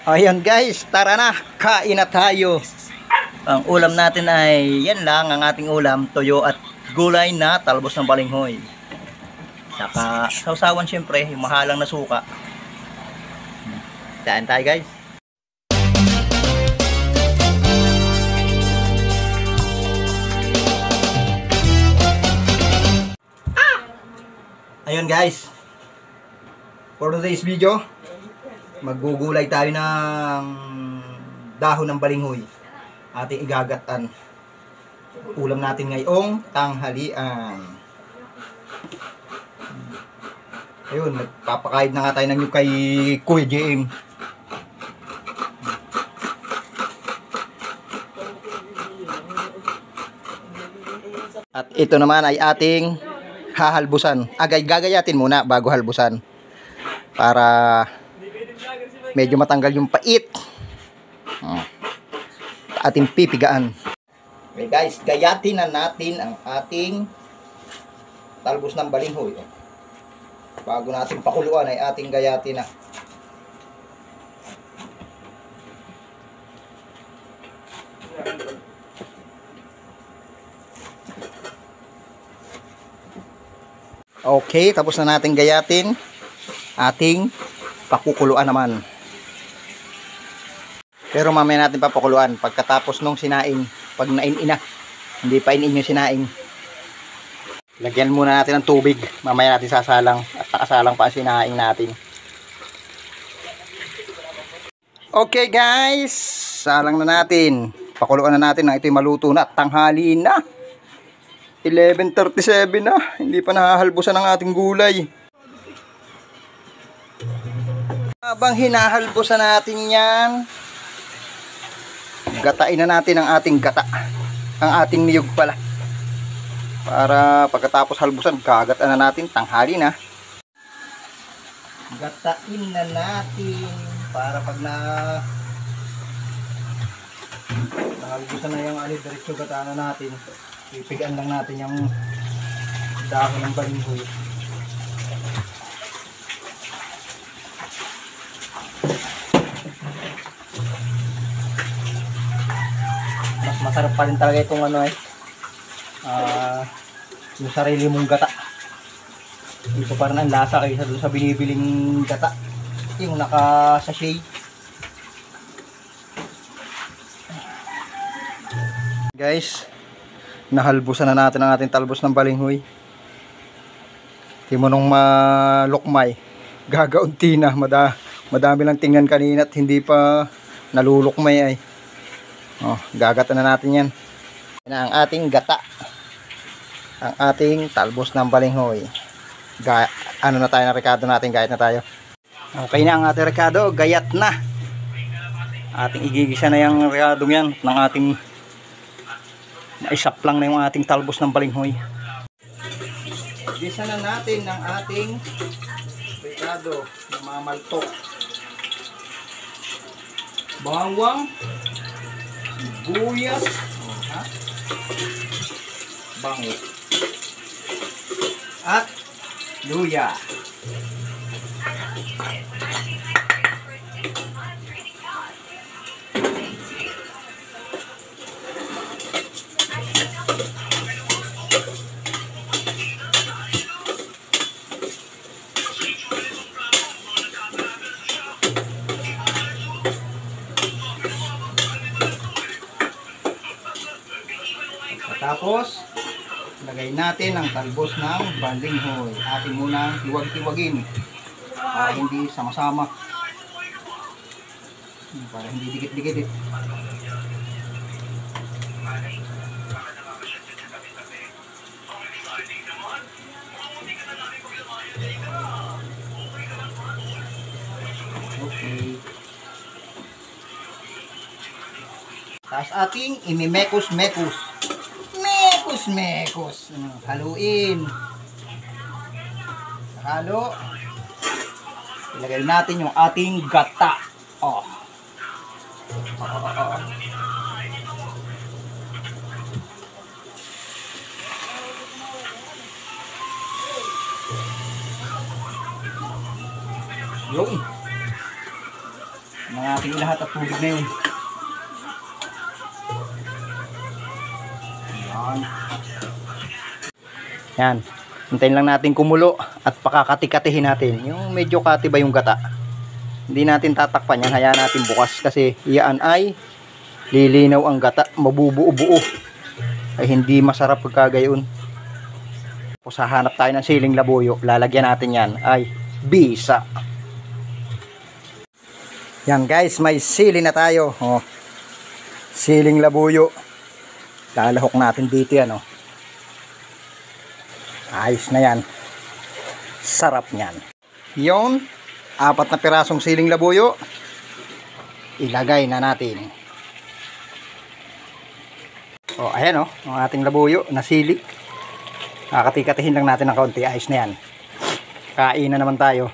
Ayan guys, tara na, kain na tayo. Ang ulam natin ay yan lang ang ating ulam, toyo at gulay na talbos ng balinghoy. Saka sausawan syempre, yung mahalang na suka. Kain tayo guys. Ayun guys, for today's video, maggugulay tayo ng dahon ng balinghoy. Ating igagatan. Ulam natin ngayong tanghalian. Ayun, magpapakain na nga tayo ng kay Kuya JM. At ito naman ay ating hahalbusan. Gagayatin muna bago halbusan. Para medyo matanggal yung pait. Ating pipigaan. Okay guys, gayatin na natin ang ating talbos ng balinghoy. Bago natin pakuluan ay ating gayatin na. Okay, tapos na natin gayatin. Ating pakukuluan naman. Pero mamaya natin papakuluan pagkatapos nung sinaing. Pag nain-ina, hindi pa inin yung sinaing. Lagyan muna natin ng tubig. Mamaya natin sasalang at nakasalang pa ang sinaing natin. Okay guys, salang na natin. Pakuluan na natin na ito'y maluto na. Tanghali na. 11:37 na. Hindi pa nahahalbusan ang ating gulay. Habang hinahalbusan natin yan, gatain na natin ang ating gata. Ang ating niyog pala. Para pagkatapos halbusan, kagatan na natin. Tanghali na. Gatain na natin. Para pag nahalbusan na yung diretso gataan na natin. Pipigaan lang natin yung dahon ng balinghoy. Mas masarap pa rin talaga itong yung sarili mong gata. Ito pa rin ang lasa kaysa doon sa binibiling gata, yung naka-sachet. Guys, nahalbusan na natin ang ating talbos ng balinghoy. Di mo nung malukmay, gagaunti na. Madami lang tingnan kanina at hindi pa nalulukmay ay. Gagatan na natin yan. Yan ang ating gata. Ang ating talbos ng balinghoy. Ano na tayo ng rekado natin, gayat na tayo. Okay na ang ating rekado, gayat na. Ating igigisa na yung rekadong yan ng ating naisap lang na yung ating talbos ng balinghoy. Gisa na natin ng ating rekado ng mga maltok. Bawang, buyas, bango, at luya. Tapos, lagay natin ang talbos ng balinghoy. Atin muna hiwag-hiwagin para hindi sama-sama. Para hindi dikit-dikit. Okay. Tapos ating imimekos-mekos. Mekos. Haluin. Halo. Ilagay natin yung ating gata. Yung mga natin ilahat at tubig na yun. Yan. Yan. Hintayin lang natin kumulo at pakakati-katihin natin. Yung medyo kati ba yung gata. Hindi natin tatakpan yan. Hayaan natin bukas kasi yan ay lilinaw ang gata. Mabubuo-buo. Ay hindi masarap pagkagayon. Tapos hahanap tayo ng siling labuyo. Lalagyan natin yan ay bisa. Yan guys, may sili na tayo. Oh. Siling labuyo. Lalahok natin dito yan. Oh. Ayos na yan. Sarap niyan. Yon, 4 na pirasong siling labuyo. Ilagay na natin. O, ayan o. Ang ating labuyo na sili. Kakati-katihin lang natin ng kaunti. Ayos na yan. Kain na naman tayo.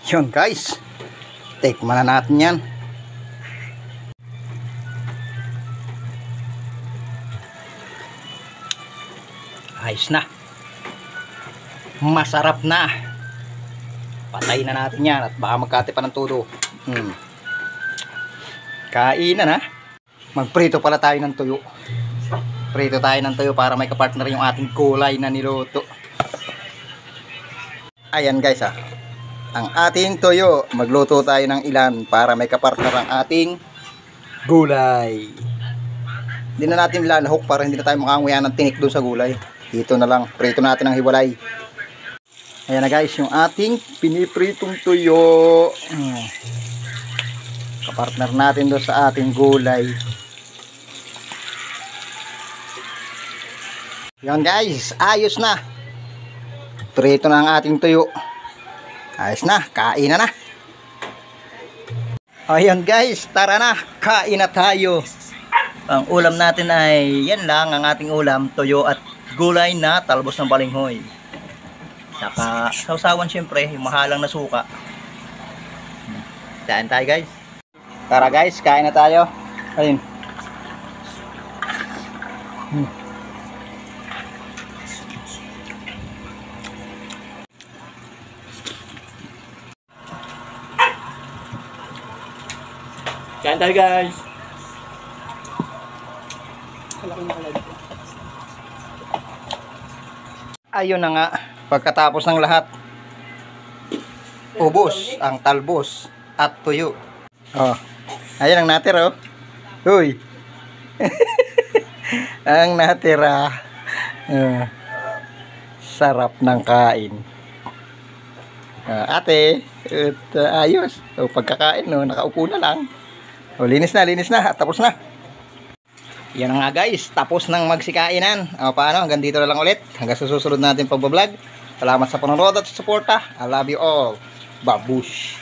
Yun guys. Tikman na natin yan. Ayos na. Masarap na. Patay na natin yan at baka magkati pa ng todo. Kainan na. Magprito pala tayo ng tuyo. Prito tayo ng tuyo para may kapartner yung ating kulay na niluto. Ayan guys ah. Ang ating tuyo. Magluto tayo ng ilan para may kapartner ang ating gulay. Hindi na natin lalahok para hindi na tayo makanguya ng tinik doon sa gulay. Dito na lang, prito natin ang hiwalay. Ayan na guys, yung ating pinipritong tuyo. Kapartner natin doon sa ating gulay. Yan guys, ayos na. Prito na ang ating tuyo. Ayos na, kain na. Ayan guys, tara na, kain na tayo. Ang ulam natin ay, yan lang ang ating ulam, tuyo at gulay na talbos ng balinghoy. Saka sausawan syempre, yung mahalang na suka. Kain tayo guys. Tara guys, kain na tayo. Ayun. Kain tayo guys. Ayun na nga, pagkatapos ng lahat, ubos ang talbos at tuyo. Oh, ayun ang natira oh. Uy. Ang natira. Sarap ng kain. Ate, ayos. O, pagkakain no, nakaupo na lang. O, linis na, tapos na. Yan nga guys, tapos ng magsikainan. O, paano, hanggang dito na lang ulit. Hanggang sa susunod natin pagbablog. Salamat sa panonood at suporta. I love you all. Babush.